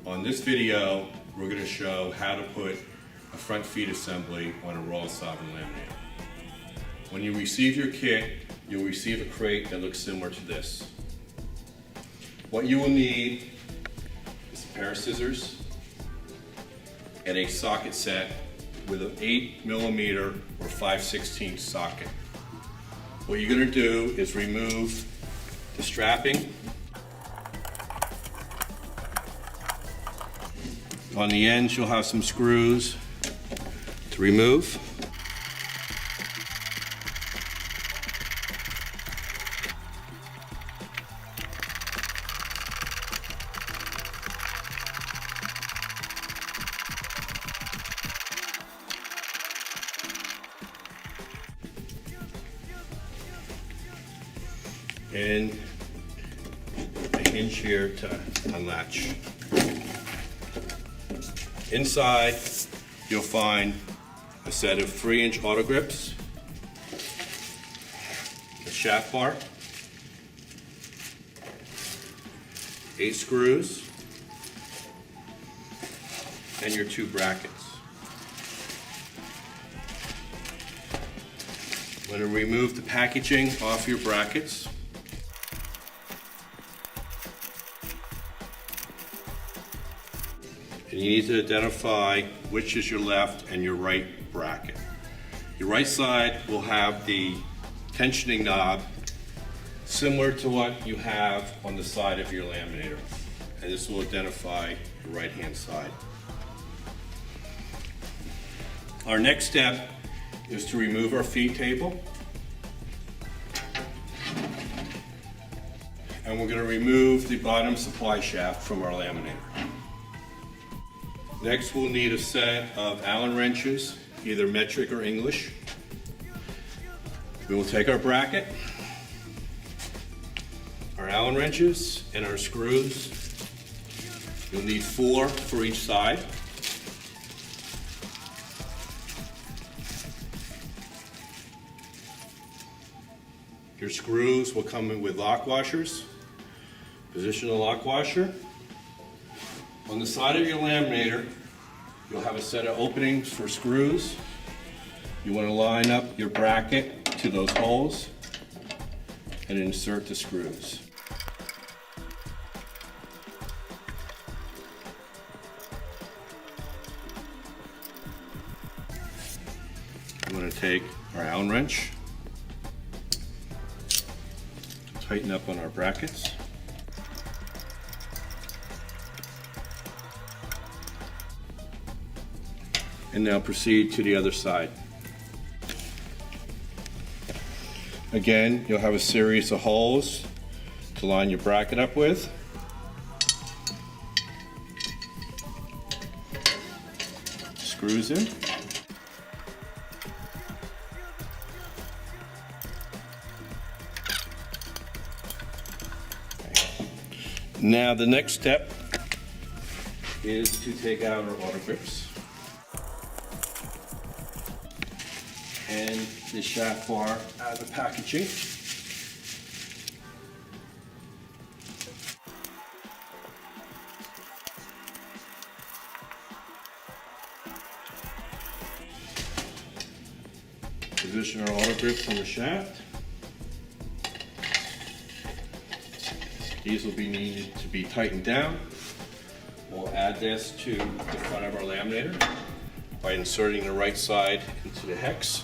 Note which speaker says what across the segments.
Speaker 1: On this video, we're going to show how to put a front feet assembly on a raw solvent laminator. When you receive your kit, you'll receive a crate that looks similar to this. What you will need is a pair of scissors and a socket set with an 8mm or 5/16 socket. What you're going to do is remove the strapping. On the ends, you'll have some screws to remove. And a hinge here to unlatch. Inside, you'll find a set of 3-inch auto grips, a shaft bar, 8 screws, and your 2 brackets. I'm going to remove the packaging off your brackets. And you need to identify which is your left and your right bracket. Your right side will have the tensioning knob similar to what you have on the side of your laminator. And this will identify your right hand side. Our next step is to remove our feed table. And we're going to remove the bottom supply shaft from our laminator. Next, we'll need a set of Allen wrenches, either metric or English. We will take our bracket, our Allen wrenches, and our screws. You'll need 4 for each side. Your screws will come in with lock washers. Position the lock washer. On the side of your laminator, you'll have a set of openings for screws. You want to line up your bracket to those holes and insert the screws. I'm going to take our Allen wrench, tighten up on our brackets. And now proceed to the other side. Again, you'll have a series of holes to line your bracket up with. Screws in. Now the next step is to take out our auto grips and the shaft bar out of the packaging. Position our auto grips on the shaft. These will be needed to be tightened down. We'll add this to the front of our laminator by inserting the right side into the hex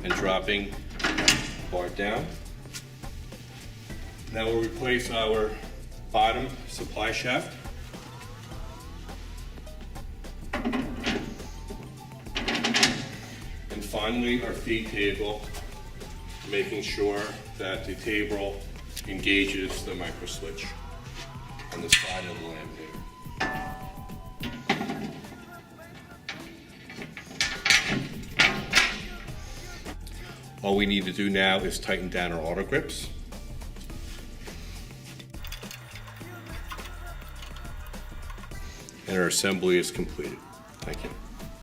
Speaker 1: and dropping the bar down. Now we'll replace our bottom supply shaft. And finally, our feed table, making sure that the table engages the micro switch on the side of the laminator. All we need to do now is tighten down our auto grips. And our assembly is completed. Thank you.